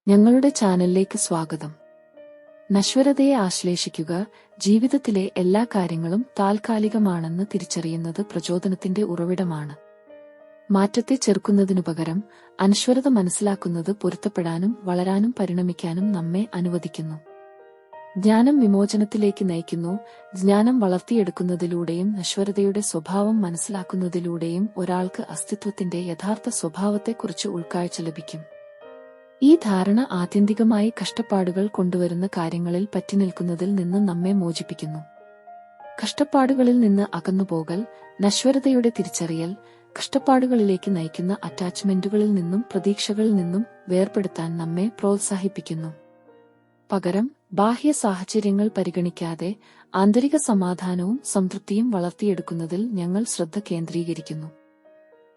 ഞങ്ങളുടെ ചാനലിലേക്ക് സ്വാഗതം. നശ്വരതയെ ആശ്ലേഷിക്കുക. ജീവിതത്തിലെ എല്ലാ കാര്യങ്ങളും താൽക്കാലികമാണെന്ന് തിരിച്ചറിയുന്നത് പ്രചോദനത്തിന്റെ ഉറവിടമാണ്. മാറ്റത്തെ ചെറുക്കുന്നതിനുപകരം അനശ്വരത മനസ്സിലാക്കുന്നത് പൊരുത്തപ്പെടാനും വളരാനും പരിണമിക്കാനും നമ്മെ അനുവദിക്കുന്നു. ജ്ഞാനം വിമോചനത്തിലേക്ക് നയിക്കുന്നു. ജ്ഞാനം വളർത്തിയെടുക്കുന്നതിലൂടെയും നശ്വരതയുടെ സ്വഭാവം മനസ്സിലാക്കുന്നതിലൂടെയും ഒരാൾക്ക് അസ്തിത്വത്തിന്റെ യഥാർത്ഥ സ്വഭാവത്തെക്കുറിച്ച് ഉൾക്കാഴ്ച ലഭിക്കും. ഈ ധാരണ ആത്യന്തികമായി കഷ്ടപ്പാടുകൾ കൊണ്ടുവരുന്ന കാര്യങ്ങളിൽ പറ്റിനിൽക്കുന്നതിൽ നിന്ന് നമ്മെ മോചിപ്പിക്കുന്നു. കഷ്ടപ്പാടുകളിൽ നിന്ന് അകന്നുപോകൽ, നശ്വരതയുടെ തിരിച്ചറിയൽ, കഷ്ടപ്പാടുകളിലേക്ക് നയിക്കുന്ന അറ്റാച്ച്മെന്റുകളിൽ നിന്നും പ്രതീക്ഷകളിൽ നിന്നും വേർപെടുത്താൻ നമ്മെ പ്രോത്സാഹിപ്പിക്കുന്നു. പകരം ബാഹ്യ സാഹചര്യങ്ങൾ പരിഗണിക്കാതെ ആന്തരിക സമാധാനവും സംതൃപ്തിയും വളർത്തിയെടുക്കുന്നതിൽ ഞങ്ങൾ ശ്രദ്ധ കേന്ദ്രീകരിക്കുന്നു.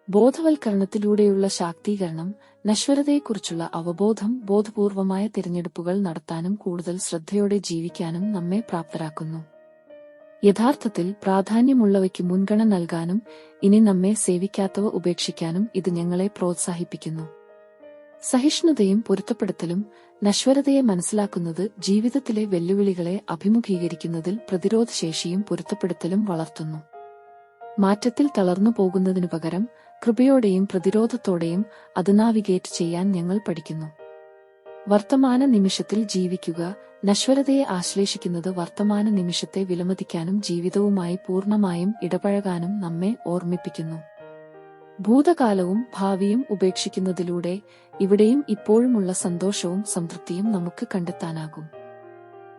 ബോധവൽക്കരണത്തിലൂടെയുള്ള ശാക്തീകരണം, നശ്വരതയെക്കുറിച്ചുള്ള അവബോധം ബോധപൂർവമായ തിരഞ്ഞെടുപ്പുകൾ നടത്താനും കൂടുതൽ ശ്രദ്ധയോടെ ജീവിക്കാനും നമ്മെ പ്രാപ്തരാക്കുന്നു. യഥാർത്ഥത്തിൽ പ്രാധാന്യമുള്ളവയ്ക്ക് മുൻഗണന നൽകാനും ഇനി നമ്മെ സേവിക്കാത്തവ ഉപേക്ഷിക്കാനും ഇത് ഞങ്ങളെ പ്രോത്സാഹിപ്പിക്കുന്നു. സഹിഷ്ണുതയും പൊരുത്തപ്പെടുത്തലും. നശ്വരതയെ മനസ്സിലാക്കുന്നത് ജീവിതത്തിലെ വെല്ലുവിളികളെ അഭിമുഖീകരിക്കുന്നതിൽ പ്രതിരോധശേഷിയും പൊരുത്തപ്പെടുത്തലും വളർത്തുന്നു. മാറ്റത്തിൽ തളർന്നു പോകുന്നതിനു പകരം കൃപയോടെയും പ്രതിരോധത്തോടെയും അത് നാവിഗേറ്റ് ചെയ്യാൻ ഞങ്ങൾ പഠിക്കുന്നു. വർത്തമാന നിമിഷത്തിൽ ജീവിക്കുക. നശ്വരതയെ ആശ്ലേഷിക്കുന്നത് വർത്തമാന നിമിഷത്തെ വിലമതിക്കാനും ജീവിതവുമായി പൂർണ്ണമായും ഇടപഴകാനും നമ്മെ ഓർമ്മിപ്പിക്കുന്നു. ഭൂതകാലവും ഭാവിയും ഉപേക്ഷിക്കുന്നതിലൂടെ ഇവിടെയും ഇപ്പോഴുമുള്ള സന്തോഷവും സംതൃപ്തിയും നമുക്ക് കണ്ടെത്താനാകും.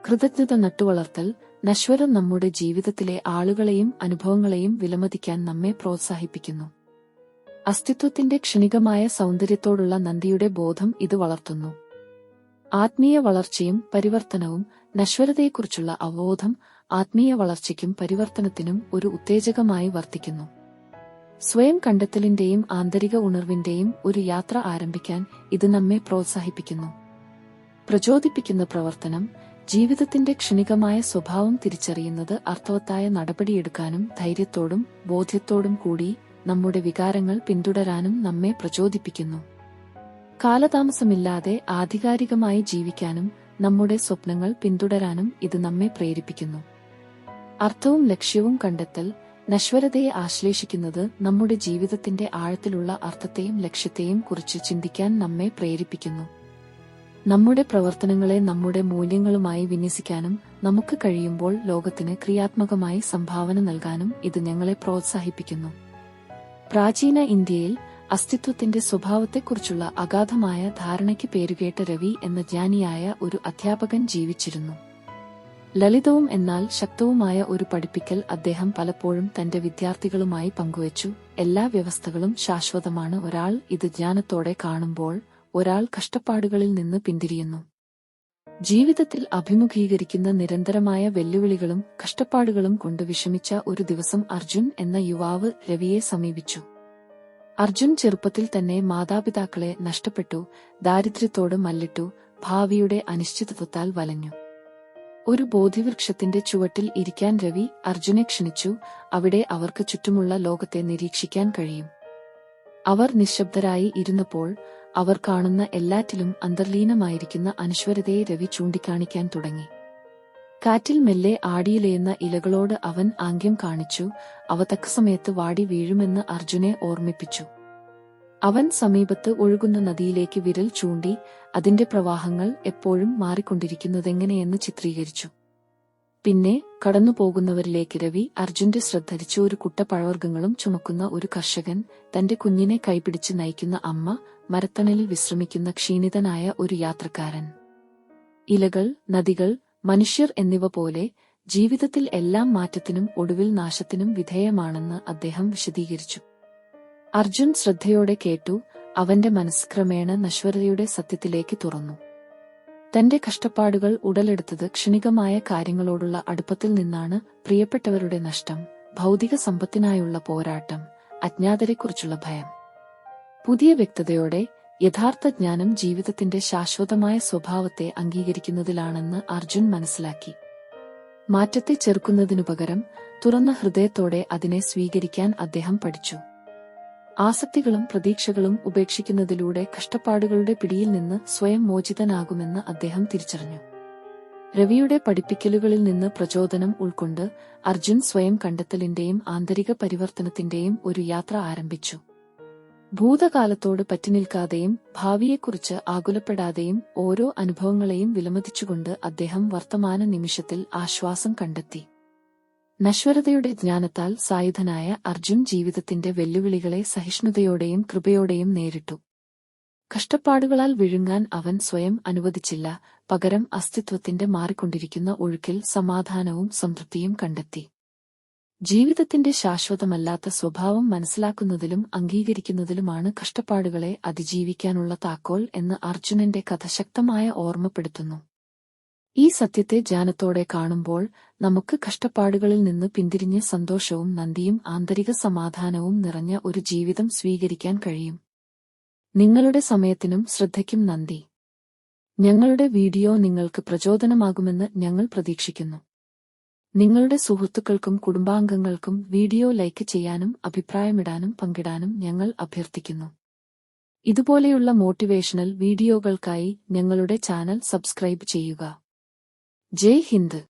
കൃതജ്ഞത നട്ടുവളർത്തൽ. നശ്വരം നമ്മുടെ ജീവിതത്തിലെ ആളുകളെയും അനുഭവങ്ങളെയും വിലമതിക്കാൻ നമ്മെ പ്രോത്സാഹിപ്പിക്കുന്നു. അസ്തിത്വത്തിന്റെ ക്ഷണികമായ സൗന്ദര്യത്തോടുള്ള നന്ദിയുടെ ബോധം ഇത് വളർത്തുന്നു. ആത്മീയ വളർച്ചയും പരിവർത്തനവും. നശ്വരതയെക്കുറിച്ചുള്ള അവബോധം ആത്മീയ വളർച്ചയ്ക്കും പരിവർത്തനത്തിനും ഒരു ഉത്തേജകമായി വർത്തിക്കുന്നു. സ്വയം കണ്ടെത്തലിന്റെയും ആന്തരിക ഉണർവിന്റെയും ഒരു യാത്ര ആരംഭിക്കാൻ ഇത് നമ്മെ പ്രോത്സാഹിപ്പിക്കുന്നു. പ്രചോദിപ്പിക്കുന്ന പ്രവർത്തനം. ജീവിതത്തിന്റെ ക്ഷണികമായ സ്വഭാവം തിരിച്ചറിയുന്നത് അർത്ഥവത്തായ നടപടിയെടുക്കാനും ധൈര്യത്തോടും ബോധ്യത്തോടും കൂടി നമ്മുടെ വികാരങ്ങൾ പിന്തുടരാനും നമ്മെ പ്രചോദിപ്പിക്കുന്നു. കാലതാമസമില്ലാതെ ആധികാരികമായി ജീവിക്കാനും നമ്മുടെ സ്വപ്നങ്ങൾ പിന്തുടരാനും ഇത് നമ്മെ പ്രേരിപ്പിക്കുന്നു. അർത്ഥവും ലക്ഷ്യവും കണ്ടെത്തൽ. നശ്വരതയെ ആശ്ലേഷിക്കുന്നത് നമ്മുടെ ജീവിതത്തിന്റെ ആഴത്തിലുള്ള അർത്ഥത്തെയും ലക്ഷ്യത്തെയും കുറിച്ച് ചിന്തിക്കാൻ നമ്മെ പ്രേരിപ്പിക്കുന്നു. നമ്മുടെ പ്രവർത്തനങ്ങളെ നമ്മുടെ മൂല്യങ്ങളുമായി വിന്യസിക്കാനും നമുക്ക് കഴിയുമ്പോൾ ലോകത്തിന് ക്രിയാത്മകമായി സംഭാവന നൽകാനും ഇത് ഞങ്ങളെ പ്രോത്സാഹിപ്പിക്കുന്നു. പ്രാചീന ഇന്ത്യയിൽ അസ്തിത്വത്തിന്റെ സ്വഭാവത്തെക്കുറിച്ചുള്ള അഗാധമായ ധാരണയ്ക്ക് പേരുകേട്ട രവി എന്ന ജ്ഞാനിയായ ഒരു അധ്യാപകൻ ജീവിച്ചിരുന്നു. ലളിതവും എന്നാൽ ശക്തവുമായ ഒരു പഠിപ്പിക്കൽ അദ്ദേഹം പലപ്പോഴും തന്റെ വിദ്യാർത്ഥികളുമായി പങ്കുവച്ചു. എല്ലാ വ്യവസ്ഥകളും ശാശ്വതമാണ്. ഒരാൾ ഇത് ജ്ഞാനത്തോടെ കാണുമ്പോൾ ഒരാൾ കഷ്ടപ്പാടുകളിൽ നിന്ന് പിന്തിരിയുന്നു. ജീവിതത്തിൽ അഭിമുഖീകരിക്കുന്ന നിരന്തരമായ വെല്ലുവിളികളും കഷ്ടപ്പാടുകളും കൊണ്ട് വിഷമിച്ച ഒരു ദിവസം അർജുൻ എന്ന യുവാവ് രവിയെ സമീപിച്ചു. അർജുൻ ചെറുപ്പത്തിൽ തന്നെ മാതാപിതാക്കളെ നഷ്ടപ്പെട്ടു, ദാരിദ്ര്യത്തോട് മല്ലിട്ടു, ഭാവിയുടെ അനിശ്ചിതത്വത്താൽ വലഞ്ഞു. ഒരു ബോധിവൃക്ഷത്തിന്റെ ചുവട്ടിൽ ഇരിക്കാൻ രവി അർജുനെ ക്ഷണിച്ചു. അവിടെ അവർക്ക് ചുറ്റുമുള്ള ലോകത്തെ നിരീക്ഷിക്കാൻ കഴിയും. അവർ നിശബ്ദരായി ഇരുന്നപ്പോൾ അവർ കാണുന്ന എല്ലാറ്റിലും അന്തർലീനമായിരിക്കുന്ന അനശ്വരതയെ രവി ചൂണ്ടിക്കാണിക്കാൻ തുടങ്ങി. കാറ്റിൽ മെല്ലെ ആടിയിലയുന്ന ഇലകളോട് അവൻ ആംഗ്യം കാണിച്ചു. അവ തക്കസമയത്ത് വാടി വീഴുമെന്ന് അർജുനെ ഓർമ്മിപ്പിച്ചു. അവൻ സമീപത്ത് ഒഴുകുന്ന നദിയിലേക്ക് വിരൽ ചൂണ്ടി അതിന്റെ പ്രവാഹങ്ങൾ എപ്പോഴും മാറിക്കൊണ്ടിരിക്കുന്നതെങ്ങനെയെന്ന് ചിത്രീകരിച്ചു. പിന്നെ കടന്നുപോകുന്നവരിലേക്ക് രവി അർജുന്റെ ശ്രദ്ധരിച്ചു. ഒരു കുട്ട പഴവർഗ്ഗങ്ങളും ചുമക്കുന്ന ഒരു കർഷകൻ, തന്റെ കുഞ്ഞിനെ കൈപിടിച്ച് നയിക്കുന്ന അമ്മ, മരത്തണലിൽ വിശ്രമിക്കുന്ന ക്ഷീണിതനായ ഒരു യാത്രക്കാരൻ. ഇലകൾ, നദികൾ, മനുഷ്യർ എന്നിവ പോലെ ജീവിതത്തിൽ എല്ലാം മാറ്റത്തിനും ഒടുവിൽ നാശത്തിനും വിധേയമാണെന്ന് അദ്ദേഹം വിശദീകരിച്ചു. അർജുൻ ശ്രദ്ധയോടെ കേട്ടു. അവന്റെ മനസ്സ് ക്രമേണ നശ്വരതയുടെ സത്യത്തിലേക്ക് തുറന്നു. തന്റെ കഷ്ടപ്പാടുകൾ ഉടലെടുത്തത് ക്ഷണികമായ കാര്യങ്ങളോടുള്ള അടുപ്പത്തിൽ നിന്നാണ്. പ്രിയപ്പെട്ടവരുടെ നഷ്ടം, ഭൗതിക സമ്പത്തിനായുള്ള പോരാട്ടം, അജ്ഞാതരെക്കുറിച്ചുള്ള ഭയം. പുതിയ വ്യക്തതയോടെ യഥാർത്ഥ ജ്ഞാനം ജീവിതത്തിന്റെ ശാശ്വതമായ സ്വഭാവത്തെ അംഗീകരിക്കുന്നതിലാണെന്ന് അർജുൻ മനസ്സിലാക്കി. മാറ്റത്തെ ചെറുക്കുന്നതിനു പകരം തുറന്ന ഹൃദയത്തോടെ അതിനെ സ്വീകരിക്കാൻ അദ്ദേഹം പഠിച്ചു. ആസക്തികളും പ്രതീക്ഷകളും ഉപേക്ഷിക്കുന്നതിലൂടെ കഷ്ടപ്പാടുകളുടെ പിടിയിൽ നിന്ന് സ്വയം മോചിതനാകുമെന്ന് അദ്ദേഹം തിരിച്ചറിഞ്ഞു. രവിയുടെ പഠിപ്പിക്കലുകളിൽ നിന്ന് പ്രചോദനം ഉൾക്കൊണ്ട് അർജുൻ സ്വയം കണ്ടെത്തലിന്റെയും ആന്തരിക പരിവർത്തനത്തിന്റെയും ഒരു യാത്ര ആരംഭിച്ചു. ഭൂതകാലത്തോട് പറ്റിനിൽക്കാതെയും ഭാവിയെക്കുറിച്ച് ആകുലപ്പെടാതെയും ഓരോ അനുഭവങ്ങളെയും വിലമതിച്ചുകൊണ്ട് അദ്ദേഹം വർത്തമാന നിമിഷത്തിൽ ആശ്വാസം കണ്ടെത്തി. നശ്വരതയുടെ ജ്ഞാനത്താൽ സായുധനായ അർജുൻ ജീവിതത്തിന്റെ വെല്ലുവിളികളെ സഹിഷ്ണുതയോടെയും കൃപയോടെയും നേരിട്ടു. കഷ്ടപ്പാടുകളാൽ വിഴുങ്ങാൻ അവൻ സ്വയം അനുവദിച്ചില്ല, പകരം അസ്തിത്വത്തിന്റെ മാറിക്കൊണ്ടിരിക്കുന്ന ഒഴുക്കിൽ സമാധാനവും സംതൃപ്തിയും കണ്ടെത്തി. ജീവിതത്തിന്റെ ശാശ്വതമല്ലാത്ത സ്വഭാവം മനസ്സിലാക്കുന്നതിലും അംഗീകരിക്കുന്നതിലുമാണ് കഷ്ടപ്പാടുകളെ അതിജീവിക്കാനുള്ള താക്കോൽ എന്ന് അർജുനന്റെ കഥ ശക്തമായ ഓർമ്മപ്പെടുത്തുന്നു. ഈ സത്യത്തെ ധ്യാനത്തോടെ കാണുമ്പോൾ നമുക്ക് കഷ്ടപ്പാടുകളിൽ നിന്ന് പിന്തിരിഞ്ഞ് സന്തോഷവും നന്ദിയും ആന്തരിക സമാധാനവും നിറഞ്ഞ ഒരു ജീവിതം സ്വീകരിക്കാൻ കഴിയും. നിങ്ങളുടെ സമയത്തിനും ശ്രദ്ധയ്ക്കും നന്ദി. ഞങ്ങളുടെ വീഡിയോ നിങ്ങൾക്ക് പ്രചോദനമാകുമെന്ന് ഞങ്ങൾ പ്രതീക്ഷിക്കുന്നു. നിങ്ങളുടെ സുഹൃത്തുക്കൾക്കും കുടുംബാംഗങ്ങൾക്കും വീഡിയോ ലൈക്ക് ചെയ്യാനും അഭിപ്രായമിടാനും പങ്കിടാനും ഞങ്ങൾ അഭ്യർത്ഥിക്കുന്നു. ഇതുപോലെയുള്ള മോട്ടിവേഷണൽ വീഡിയോകൾക്കായി ഞങ്ങളുടെ ചാനൽ സബ്സ്ക്രൈബ് ചെയ്യുക. ജയ് ഹിന്ദ്.